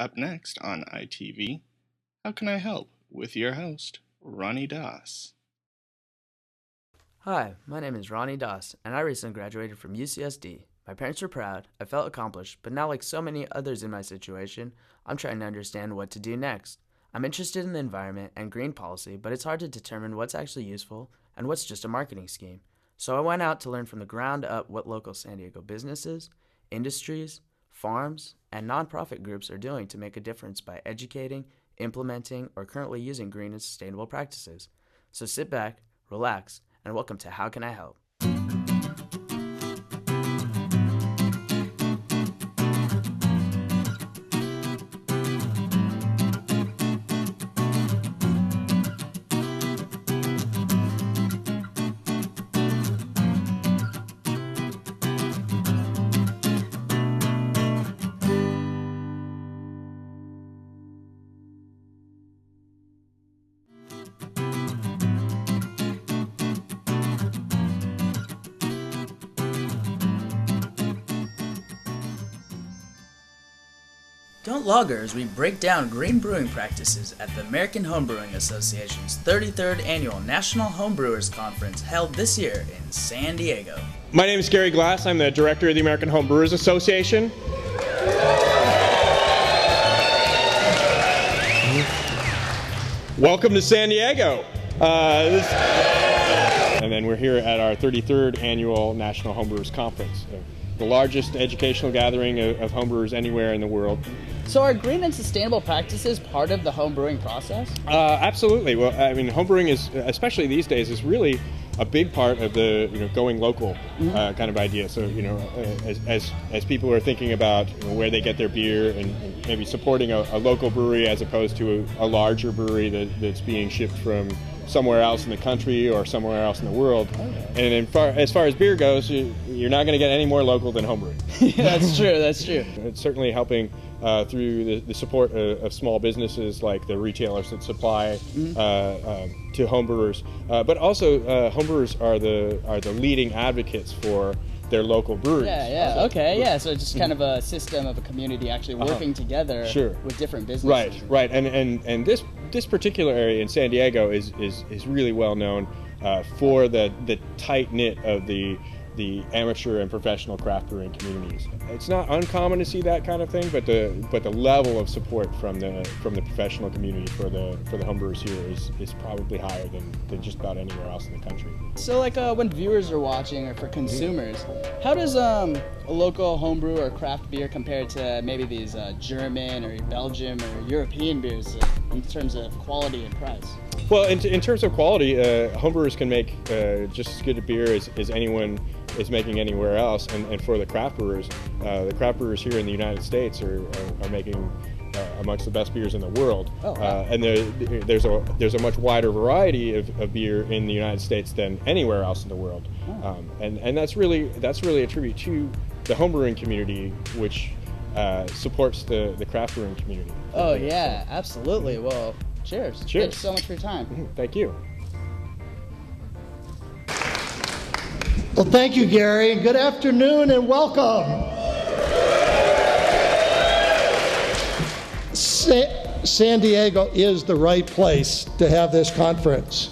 Up next on ITV, How Can I Help? With your host, Ronnie Das. Hi, my name is Ronnie Das, and I recently graduated from UCSD. My parents were proud, I felt accomplished, but now like so many others in my situation, I'm trying to understand what to do next. I'm interested in the environment and green policy, but it's hard to determine what's actually useful and what's just a marketing scheme. So I went out to learn from the ground up what local San Diego businesses, industries, farms, and nonprofit groups are doing to make a difference by educating, implementing, or currently using green and sustainable practices. So sit back, relax, and welcome to How Can I Help? Don't logger as we break down green brewing practices at the American Homebrewing Association's 33rd Annual National Homebrewers Conference held this year in San Diego. My name is Gary Glass. I'm the director of the American Homebrewers Association. Welcome to San Diego. And then we're here at our 33rd Annual National Homebrewers Conference, the largest educational gathering of homebrewers anywhere in the world. So are green and sustainable practices part of the home brewing process? Absolutely. Well, I mean, homebrewing is, especially these days, is really a big part of the going local kind of idea. So as people are thinking about where they get their beer and maybe supporting a local brewery as opposed to a larger brewery that's being shipped from somewhere else in the country or somewhere else in the world. And as far as beer goes, you're not going to get any more local than homebrewing. That's true. That's true. It's certainly helping through the support of small businesses like the retailers that supply to homebrewers, but also homebrewers are the leading advocates for their local breweries. So it's just kind of a system of a community actually working together with different businesses. Right. And this particular area in San Diego is really well known for the tight knit of the amateur and professional craft brewing communities. It's not uncommon to see that kind of thing, but the level of support from the professional community for the homebrewers here is probably higher than just about anywhere else in the country. So like when viewers are watching or for consumers, how does a local homebrew or craft beer compare to maybe these German or Belgian or European beers in terms of quality and price? Well, in terms of quality, homebrewers can make just as good a beer as anyone is making anywhere else, and for the craft brewers here in the United States are making amongst the best beers in the world. And there's a much wider variety of beer in the United States than anywhere else in the world. And that's really a tribute to the homebrewing community, which supports the craft brewing community. Oh yeah, absolutely. Well, cheers. Thanks so much for your time. Thank you. Well, thank you, Gary. Good afternoon and welcome. San Diego is the right place to have this conference.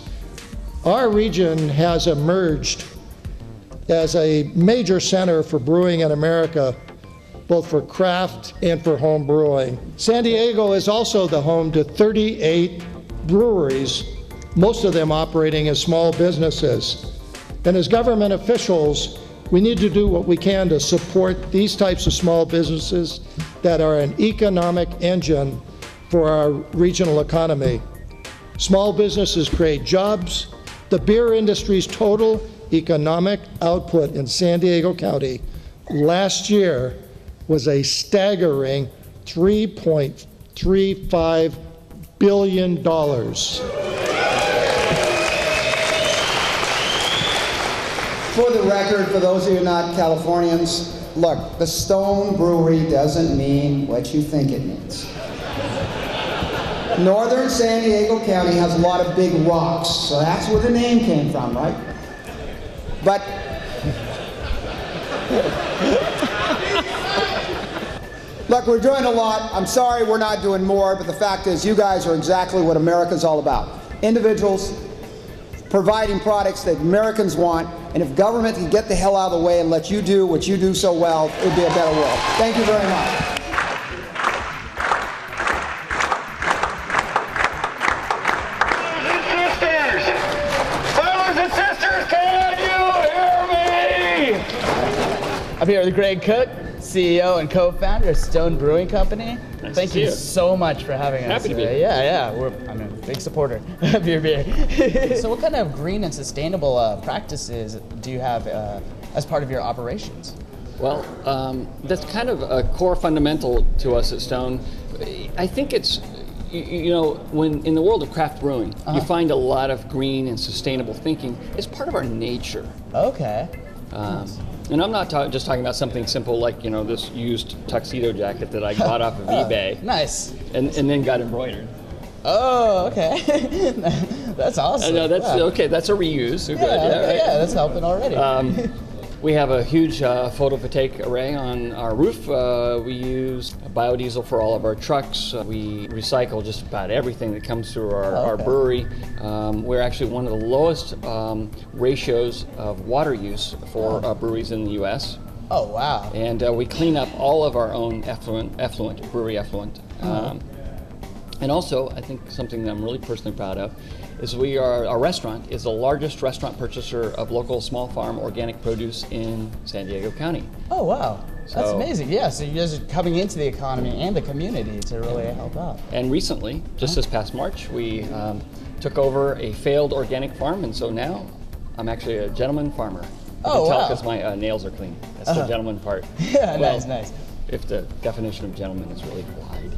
Our region has emerged as a major center for brewing in America, both for craft and for home brewing. San Diego is also the home to 38 breweries, most of them operating as small businesses. And as government officials, we need to do what we can to support these types of small businesses that are an economic engine for our regional economy. Small businesses create jobs. The beer industry's total economic output in San Diego County last year was a staggering $3.35 billion. For the record, for those of you not Californians, look, the Stone Brewery doesn't mean what you think it means. Northern San Diego County has a lot of big rocks, so that's where the name came from, right? But Look, we're doing a lot. I'm sorry we're not doing more, but the fact is you guys are exactly what America's all about. Individuals providing products that Americans want, and if government can get the hell out of the way and let you do what you do so well, it would be a better world. Thank you very much. I'm here with Greg Cook, CEO and co-founder of Stone Brewing Company. Nice Thank you so much for having us. Happy to be here. Yeah. I'm a big supporter of your beer. So what kind of green and sustainable practices do you have as part of your operations? Well, that's kind of a core fundamental to us at Stone. I think it's, you know, when in the world of craft brewing, you find a lot of green and sustainable thinking. It's part of our nature. Okay. Nice. And I'm not just talking about something simple like, you know, this used tuxedo jacket that I bought off of eBay. Nice. And then got embroidered. Oh, okay. That's awesome. No, that's okay. That's a reuse. So Yeah, that's helping already. We have a huge photovoltaic array on our roof. We use biodiesel for all of our trucks. We recycle just about everything that comes through our brewery. We're actually one of the lowest ratios of water use for breweries in the U.S. Oh, wow. And we clean up all of our own effluent, brewery effluent. And also, I think something that I'm really personally proud of is our restaurant is the largest restaurant purchaser of local small farm organic produce in San Diego County. Oh, wow. That's So- amazing. Yeah, so you guys are coming into the economy and the community to really help out. And recently, just this past March, we took over a failed organic farm, and so now I'm actually a gentleman farmer. You Oh, can tell wow. because my nails are clean. That's the gentleman part. Yeah, Well, nice. If the definition of gentleman is really wide.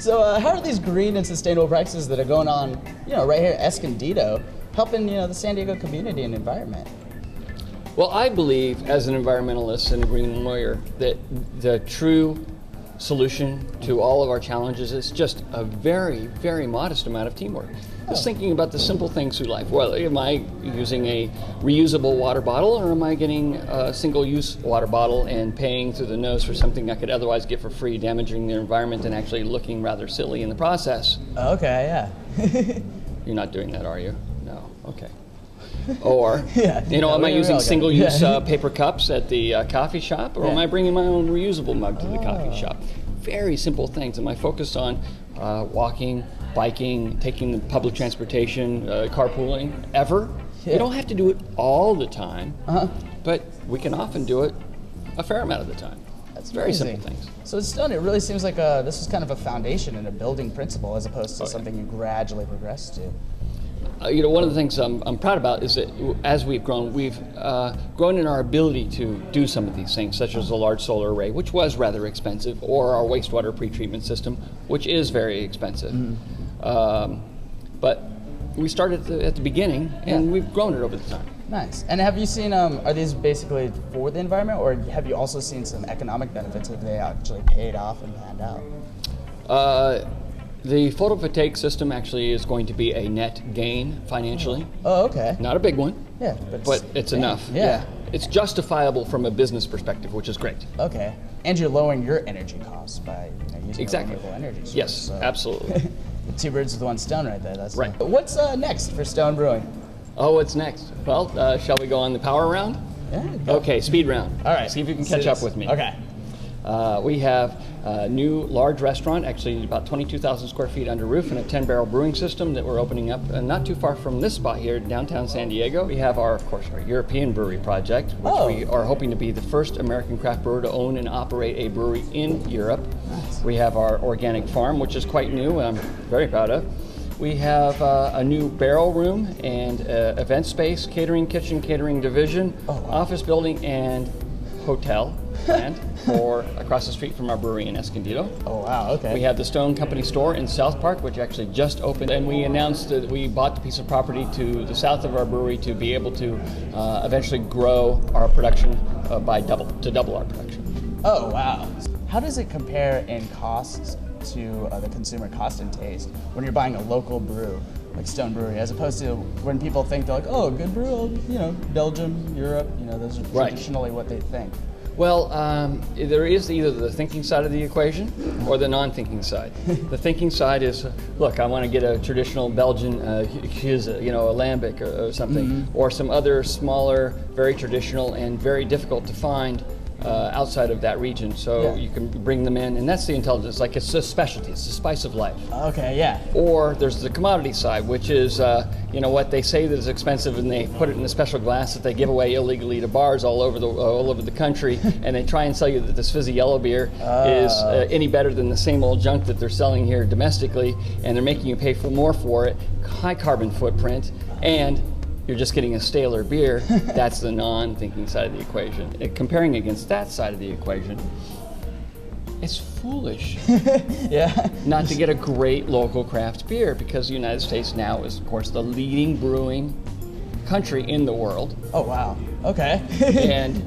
So how are these green and sustainable practices that are going on, you know, right here at Escondido, helping, you know, the San Diego community and environment? Well, I believe, as an environmentalist and a green lawyer, that the true solution to all of our challenges is just a very, very modest amount of teamwork. Just thinking about the simple things through life. Well, am I using a reusable water bottle, or am I getting a single-use water bottle and paying through the nose for something I could otherwise get for free, damaging the environment and actually looking rather silly in the process? Okay, yeah. You're not doing that, are you? No. Okay. Or, Yeah. you know, am I We all using got it. single-use Yeah. Paper cups at the coffee shop, or am I bringing my own reusable mug to the coffee shop? Very simple things. Am I focused on walking, biking, taking the public transportation, carpooling, ever? Yeah. We don't have to do it all the time, but we can often do it a fair amount of the time. That's very amazing. simple things. So it's done. It really seems like this is kind of a foundation and a building principle as opposed to something you gradually progress to. You know, one of the things I'm proud about is that as we've grown in our ability to do some of these things, such as a large solar array, which was rather expensive, or our wastewater pretreatment system, which is very expensive. But we started at the beginning, and we've grown it over the time. Nice. And have you seen, are these basically for the environment, or have you also seen some economic benefits? Have they actually paid off and panned out? The photovoltaic system actually is going to be a net gain financially. Oh, okay. Not a big one, Yeah, but it's enough. Yeah. It's justifiable from a business perspective, which is great. Okay. And you're lowering your energy costs by using Exactly. a renewable energy source. Yes, so absolutely. two birds with one stone right there. That's Right. What's next for Stone Brewing? Oh, what's next? Well, shall we go on the power round? Yeah. Go. Okay, speed round. All right. See if you can Let's do catch up this. with me. Okay. We have a new large restaurant, actually about 22,000 square feet under roof, and a 10-barrel brewing system that we're opening up not too far from this spot here, downtown San Diego. We have of course, our European brewery project, which we are hoping to be the first American craft brewer to own and operate a brewery in Europe. Nice. We have our organic farm, which is quite new, and I'm very proud of. We have a new barrel room and event space, catering kitchen, catering division, office building, and hotel planned for across the street from our brewery in Escondido. Oh, wow. Okay. We have the Stone Company store in South Park, which actually just opened, and we announced that we bought the piece of property to the south of our brewery to be able to eventually grow our production to double our production. Oh, wow. How does it compare in costs to the consumer cost and taste when you're buying a local brew like Stone Brewery, as opposed to when people think they're like, oh, good brew, you know, Belgium, Europe, you know, those are Right. traditionally what they think. Well, there is either the thinking side of the equation or the non-thinking side. The thinking side is, look, I want to get a traditional Belgian a lambic or something, or some other smaller, very traditional and very difficult to find outside of that region. So you can bring them in, and that's the intelligence. Like, it's a specialty. It's the spice of life. Okay, yeah. Or there's the commodity side, which is, what they say that is expensive, and they put it in a special glass that they give away illegally to bars all over the country, and they try and sell you that this fizzy yellow beer is any better than the same old junk that they're selling here domestically, and they're making you pay more for it, high carbon footprint, and you're just getting a staler beer. That's the non-thinking side of the equation. Comparing against that side of the equation, it's foolish not to get a great local craft beer, because the United States now is, of course, the leading brewing country in the world. Oh, wow. Okay. And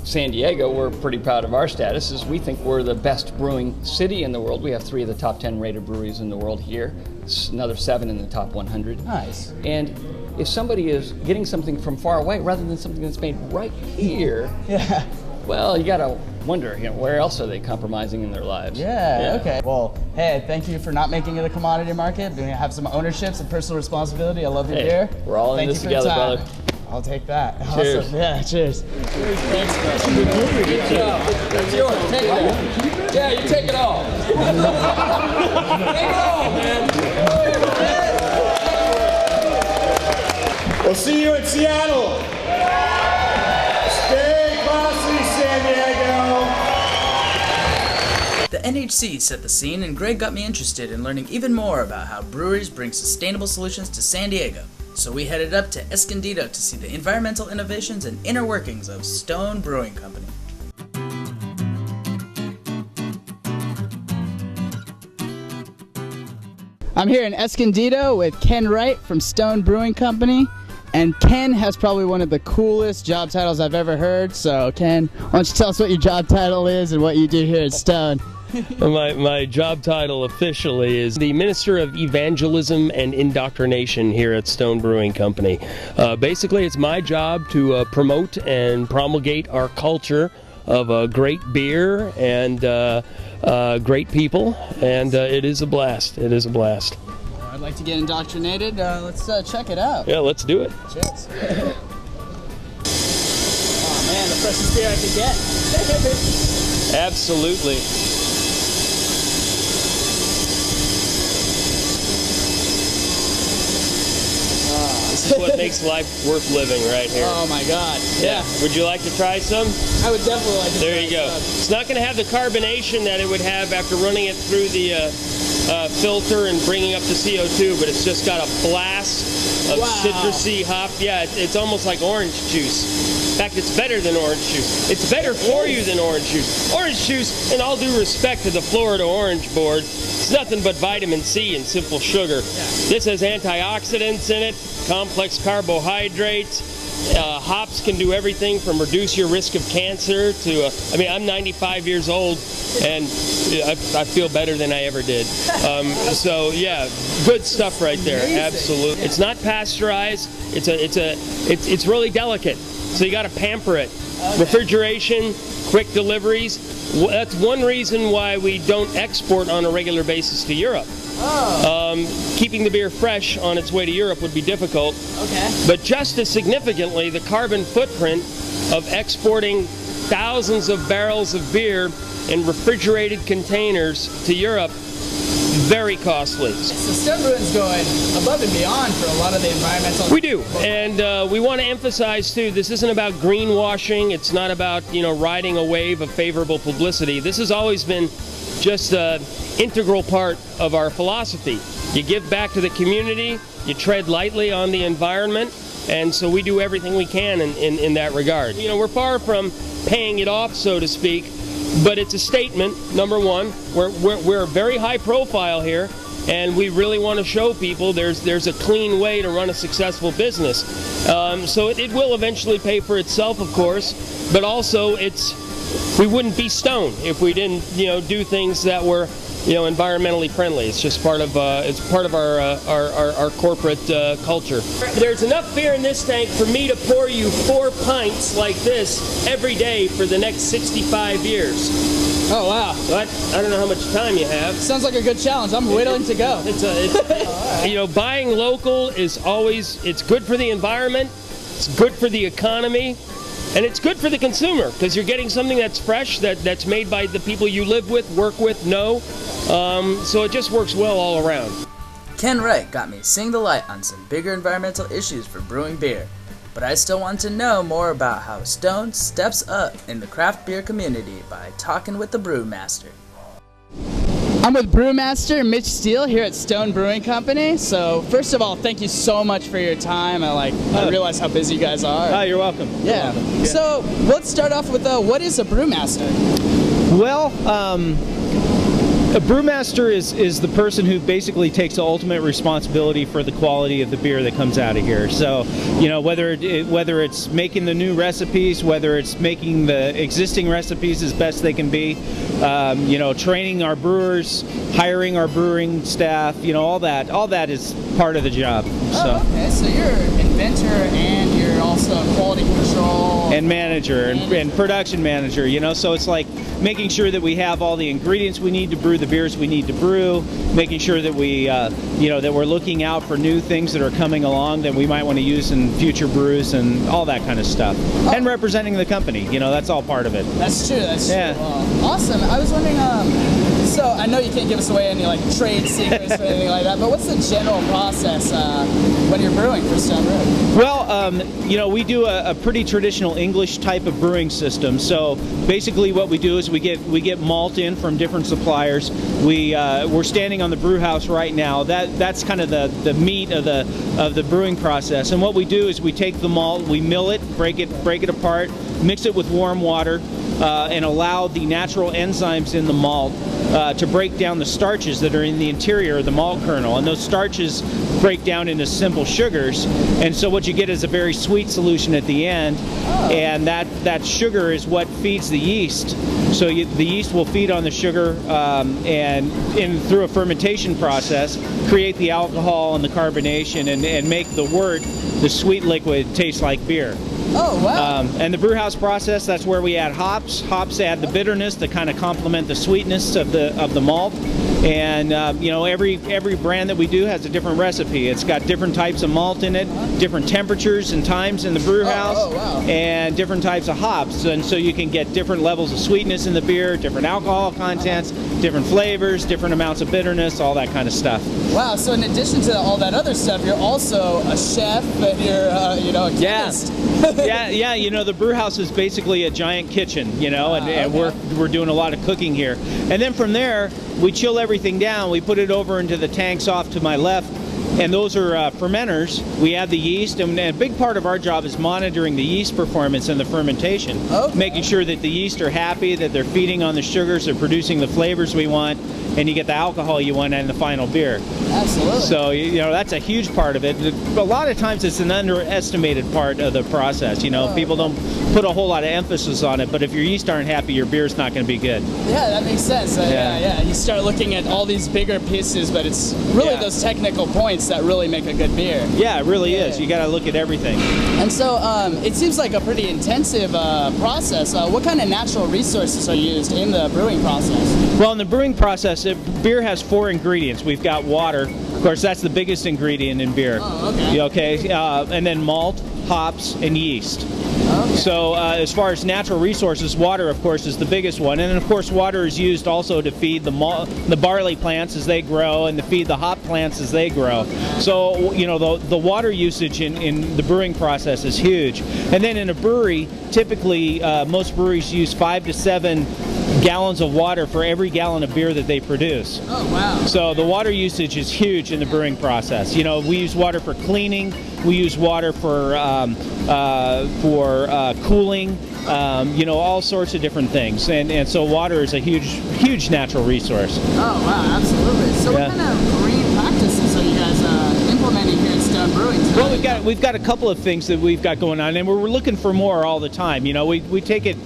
San Diego, we're pretty proud of our status, is we think we're the best brewing city in the world. We have 3 of the top 10 rated breweries in the world here, another 7 in the top 100. Nice. And if somebody is getting something from far away rather than something that's made right here, well, you gotta wonder, where else are they compromising in their lives? Yeah, okay. Well, hey, thank you for not making it a commodity market. We have some ownership, some personal responsibility. I love your beer. We're all in this together, brother. I'll take that. Cheers. Awesome. Yeah, cheers. Thanks, guys. Good job. That's yours. Take it all. Yeah, you take it all. Take it all, man. We'll see you in Seattle. Stay classy, San Diego. The NHC set the scene, and Greg got me interested in learning even more about how breweries bring sustainable solutions to San Diego. So we headed up to Escondido to see the environmental innovations and inner workings of Stone Brewing Company. I'm here in Escondido with Ken Wright from Stone Brewing Company. And Ken has probably one of the coolest job titles I've ever heard. So Ken, why don't you tell us what your job title is and what you do here at Stone? My job title officially is the Minister of Evangelism and Indoctrination here at Stone Brewing Company. Basically, it's my job to promote and promulgate our culture of great beer and great people, and it is a blast. It is a blast. I'd like to get indoctrinated. Let's check it out. Yeah, let's do it. Cheers. Oh man, the freshest beer I could get. Absolutely. This is what makes life worth living right here. Oh my God. Yeah. Would you like to try some? I would definitely like to try There you go. some. It's not going to have the carbonation that it would have after running it through the filter and bringing up the CO2, but it's just got a blast of citrusy hop. Yeah, it's almost like orange juice. In fact, it's better than orange juice. It's better for you than orange juice. Orange juice, in all due respect to the Florida Orange Board, it's nothing but vitamin C and simple sugar. Yeah. This has antioxidants in it, complex carbohydrates. Hops can do everything from reduce your risk of cancer to, I'm 95 years old and I feel better than I ever did. So yeah, good stuff right there. Amazing. Absolutely. Yeah. It's not pasteurized. It's really delicate. So you got to pamper it. Okay. Refrigeration, quick deliveries. That's one reason why we don't export on a regular basis to Europe. Keeping the beer fresh on its way to Europe would be difficult. Okay. But just as significantly, the carbon footprint of exporting thousands of barrels of beer in refrigerated containers to Europe, very costly. So Stone Brewing's going above and beyond for a lot of the environmental... We do, and we want to emphasize too, this isn't about greenwashing, it's not about, riding a wave of favorable publicity. This has always been just an integral part of our philosophy. You give back to the community, you tread lightly on the environment, and so we do everything we can in that regard. We're far from paying it off, so to speak, but it's a statement, number one. We're very high profile here, and we really want to show people there's a clean way to run a successful business. So it will eventually pay for itself, of course, but also we wouldn't be Stone if we didn't do things that were environmentally friendly. It's just part of our corporate culture. There's enough beer in this tank for me to pour you 4 pints like this every day for the next 65 years. Oh, wow. So I don't know how much time you have. Sounds like a good challenge. I'm willing to go. Buying local is always, it's good for the environment, it's good for the economy, and it's good for the consumer because you're getting something that's fresh, that's made by the people you live with, work with, know. So it just works well all around. Ken Wright got me seeing the light on some bigger environmental issues for brewing beer, but I still want to know more about how Stone steps up in the craft beer community by talking with the BrewMaster. I'm with BrewMaster Mitch Steele here at Stone Brewing Company. So first of all, thank you so much for your time. I realize how busy you guys are. Oh, you're welcome. Yeah. So let's start off with what is a BrewMaster? Well, a brewmaster is the person who basically takes the ultimate responsibility for the quality of the beer that comes out of here. So, whether it's making the new recipes, whether it's making the existing recipes as best they can be, training our brewers, hiring our brewing staff, all that is part of the job. Oh, okay. So you're an inventor and you're also quality control and manager and production manager. So it's like making sure that we have all the ingredients we need to brew the beers we need to brew, making sure that we, that we're looking out for new things that are coming along that we might want to use in future brews and all that kind of stuff. Oh. And representing the company, that's all part of it. That's true. That's true. Yeah. Awesome. I was wondering, so I know you can't give us away any trade secrets or anything like that, but what's the general process when you're brewing for Stone Brewing? Well, we do a pretty traditional English type of brewing system. So basically, what we do is we get malt in from different suppliers. We're standing on the brew house right now. That's kind of the meat of the brewing process. And what we do is we take the malt, we mill it, break it apart, mix it with warm water, and allow the natural enzymes in the malt to break down the starches that are in the interior of the malt kernel, and those starches break down into simple sugars, and so what you get is a very sweet solution at the end. And that sugar is what feeds the yeast. So the yeast will feed on the sugar and through a fermentation process create the alcohol and the carbonation and make the sweet liquid taste like beer. Oh, wow. And the brew house process, that's where we add hops. Hops add the bitterness to kind of complement the sweetness of the malt. And every brand that we do has a different recipe. It's got different types of malt in it, different temperatures and times in the brew house, wow. And different types of hops. And so you can get different levels of sweetness in the beer, different alcohol contents, different flavors, different amounts of bitterness, all that kind of stuff. Wow. So in addition to all that other stuff, you're also a chef and you're a chemist. Yeah. The brew house is basically a giant kitchen, and we're doing a lot of cooking here. And then from there, we chill everything down. We put it over into the tanks off to my left, and those are fermenters. We add the yeast, and a big part of our job is monitoring the yeast performance in the fermentation, making sure that the yeast are happy, that they're feeding on the sugars, they're producing the flavors we want, and you get the alcohol you want in the final beer. Absolutely. So, that's a huge part of it. A lot of times it's an underestimated part of the process. People don't put a whole lot of emphasis on it, but if your yeast aren't happy, your beer's not going to be good. Yeah, that makes sense. Yeah. You start looking at all these bigger pieces, but it's really those technical points that really make a good beer. Yeah, it really is. You got to look at everything. And so it seems like a pretty intensive process. What kind of natural resources are used in the brewing process? Well, in the brewing process, beer has 4 ingredients. We've got water. Of course, that's the biggest ingredient in beer. Oh, okay. Okay, and then malt, hops, and yeast. Okay. So as far as natural resources, water, of course, is the biggest one. And then, of course, water is used also to feed the barley plants as they grow and to feed the hop plants as they grow. So, the water usage in the brewing process is huge. And then in a brewery, typically, most breweries use 5 to 7 gallons of water for every gallon of beer that they produce. Oh, wow. So the water usage is huge in the brewing process. We use water for cleaning, we use water for cooling, all sorts of different things. And so water is a huge natural resource. Oh, wow, absolutely. So what kind of green practices are you guys implementing finding here at Stone Brewing? Well, we've got a couple of things that we've got going on, and we're looking for more all the time. You know, we take it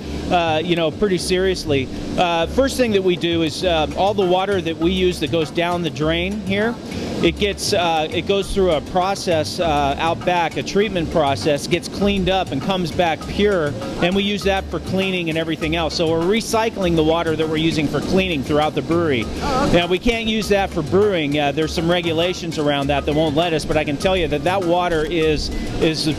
pretty seriously. First thing that we do is all the water that we use that goes down the drain here, it goes through a process out back, a treatment process, gets cleaned up and comes back pure, and we use that for cleaning and everything else. So we're recycling the water that we're using for cleaning throughout the brewery. Now, we can't use that for brewing. There's some regulations around that won't let us, but I can tell you that that water is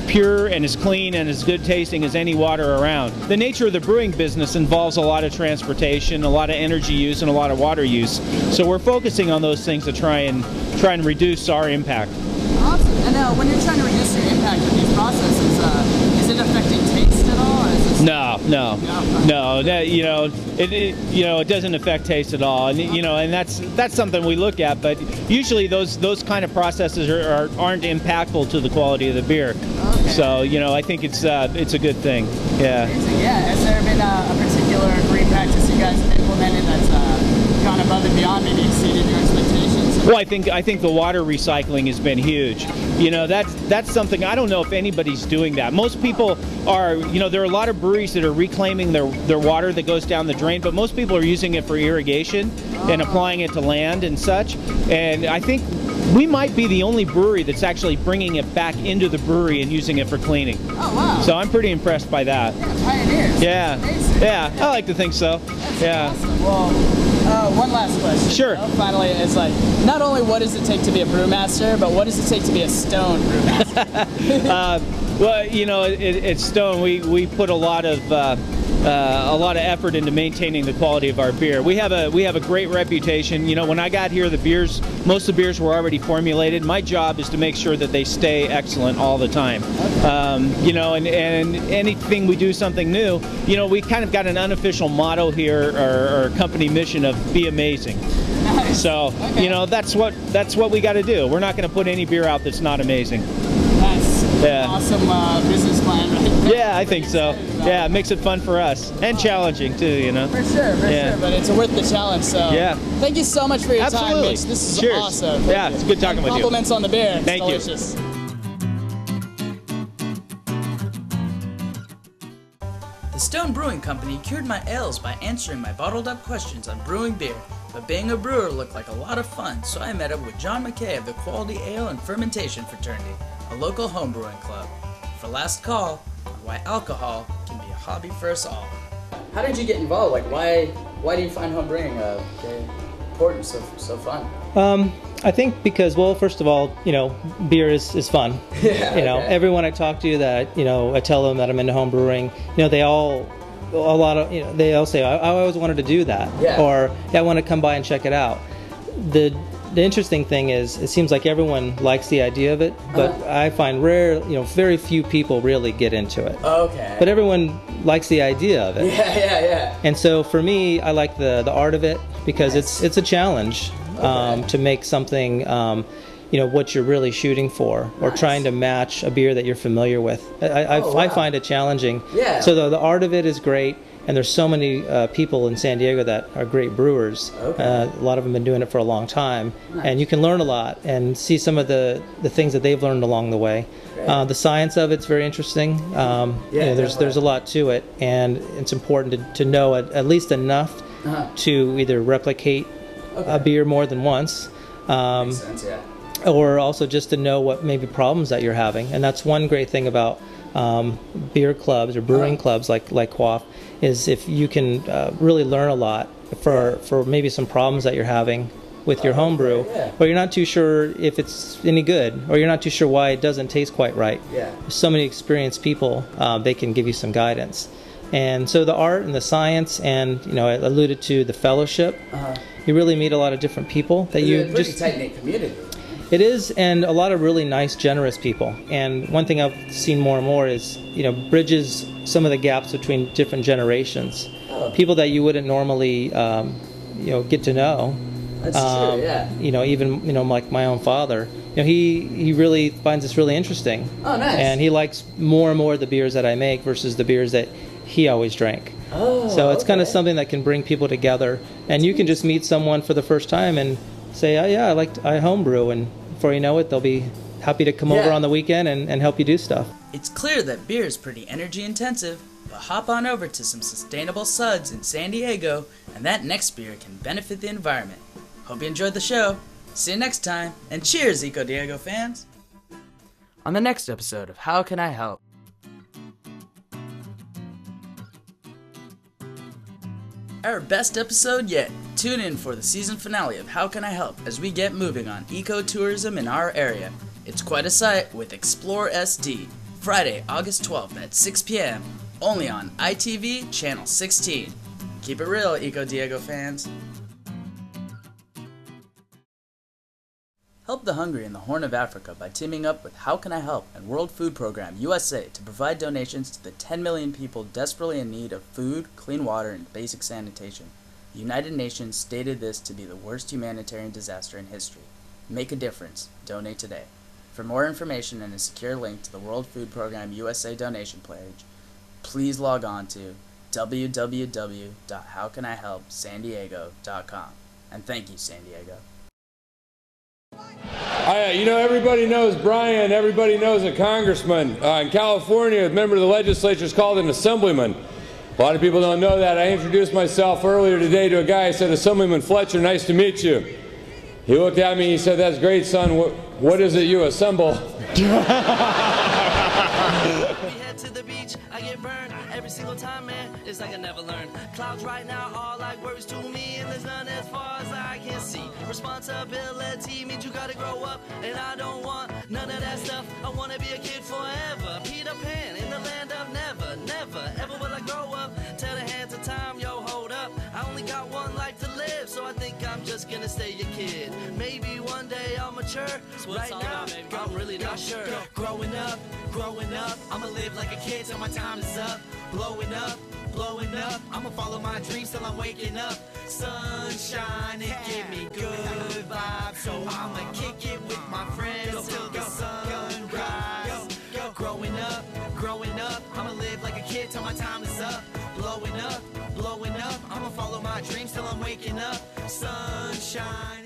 pure and as clean and as good tasting as any water around. The nature of the brewing business involves a lot of transportation, a lot of energy use, and a lot of water use. So we're focusing on those things to try and reduce our impact. Awesome. And when you're trying to reduce your impact with these processes, is it affecting taste at all? Or is this No. That, it doesn't affect taste at all, and that's something we look at. But usually those kind of processes aren't impactful to the quality of the beer. Okay. So I think it's a good thing. Yeah. Amazing. Yeah. Has there been a particular green practice you guys have implemented that's gone above and beyond, maybe exceeded your expectations? Well, I think the water recycling has been huge. That's something, I don't know if anybody's doing that. Most people are, there are a lot of breweries that are reclaiming their water that goes down the drain, but most people are using it for irrigation and applying it to land and such. And I think we might be the only brewery that's actually bringing it back into the brewery and using it for cleaning. Oh, wow. So I'm pretty impressed by that. Yeah, pioneers. Yeah, I like to think so. That's awesome. Well, one last question. Sure. Finally, it's like, not only what does it take to be a brewmaster, but what does it take to be a Stone brewmaster? Well, at Stone, we put a lot of effort into maintaining the quality of our beer. We have a great reputation. When I got here, most of the beers were already formulated. My job is to make sure that they stay excellent all the time. Okay. And anything we do something new, we kind of got an unofficial motto here, or company mission of be amazing. Nice. So, okay. That's what we got to do. We're not going to put any beer out that's not amazing. That's an awesome business plan, right? Yeah, I think so. Yeah, it makes it fun for us and challenging too, For sure, but it's worth the challenge. So yeah. Thank you so much for your time, Mitch. This is Cheers. awesome. Yeah, it's good talking with you. Compliments on the beer. It's Thank delicious. you. The Stone Brewing Company cured my ails by answering my bottled up questions on brewing beer, but being a brewer looked like a lot of fun, so I met up with John McKay of the Quality Ale and Fermentation Fraternity, a local homebrewing club, for Last Call on why alcohol can be a hobby for us all. How did you get involved? Like, why do you find homebrewing important, so fun? I think because, well, first of all, beer is fun. Yeah, everyone I talk to that, I tell them that I'm into homebrewing, they all say, I always wanted to do that. Yeah. Or, I want to come by and check it out. The interesting thing is, it seems like everyone likes the idea of it, but I find very few people really get into it. Okay. But everyone likes the idea of it. Yeah. And so for me, I like the art of it because it's a challenge to make something, what you're really shooting for, or trying to match a beer that you're familiar with. I find it challenging. Yeah. So the art of it is great. And there's so many people in San Diego that are great brewers. Okay. A lot of them have been doing it for a long time. Nice. And you can learn a lot and see some of the things that they've learned along the way. The science of it's very interesting. There's a lot to it, and it's important to know at least enough to either replicate a beer more than once. Makes sense, yeah. Or also just to know what maybe problems that you're having. And that's one great thing about beer clubs or brewing clubs like QUAFF, is if you can really learn a lot for maybe some problems that you're having with your homebrew, or you're not too sure if it's any good, or you're not too sure why it doesn't taste quite right. There's so many experienced people, they can give you some guidance. And so the art and the science, and I alluded to the fellowship. You really meet a lot of different people that you it's a pretty tight-knit community. It is, and a lot of really nice, generous people. And one thing I've seen more and more is, bridges some of the gaps between different generations. People that you wouldn't normally, get to know. That's true, yeah. Even, like my own father. He really finds this really interesting. Oh, nice. And he likes more and more the beers that I make versus the beers that he always drank. So it's kind of something that can bring people together. And you can just meet someone for the first time and say, oh yeah, I homebrew, and before you know it, they'll be happy to come over on the weekend and help you do stuff. It's clear that beer is pretty energy intensive, but hop on over to some sustainable suds in San Diego, and that next beer can benefit the environment. Hope you enjoyed the show. See you next time, and cheers, Eco Diego fans! On the next episode of How Can I Help? Our best episode yet. Tune in for the season finale of How Can I Help as we get moving on ecotourism in our area. It's quite a sight with Explore SD, Friday, August 12th at 6 p.m. only on ITV Channel 16. Keep it real, Eco Diego fans. Help the hungry in the Horn of Africa by teaming up with How Can I Help and World Food Program USA to provide donations to the 10 million people desperately in need of food, clean water, and basic sanitation. The United Nations stated this to be the worst humanitarian disaster in history. Make a difference. Donate today. For more information and a secure link to the World Food Program USA donation page, please log on to www.howcanihelpsandiego.com. And thank you, San Diego. You know, everybody knows Brian, everybody knows a congressman. In California, a member of the legislature is called an assemblyman. A lot of people don't know that. I introduced myself earlier today to a guy. I said, Assemblyman Fletcher, nice to meet you. He looked at me, he said, that's great, son. What is it you assemble? Every single time, man, it's like I never learned. Clouds right now are like words to me, and there's none as far as I can see. Responsibility means you gotta grow up, and I don't want none of that stuff. I wanna be a kid forever, Peter Pan in the land of never, never, ever will I grow up. Tell the hands of time, yo, hold up. I only got one life to live, so I think I'm just gonna stay a kid. Maybe one day I'll mature. Right now, I'm really not sure. Growing up, I'ma live like a kid till my time is up. Blowing up, I'ma follow my dreams till I'm waking up. Sunshine, it give me good vibes, so I'ma kick it with my friends till the sunrise. Growing up, I'ma live like a kid till my time is up. Blowing up, I'ma follow my dreams till I'm waking up. Sunshine.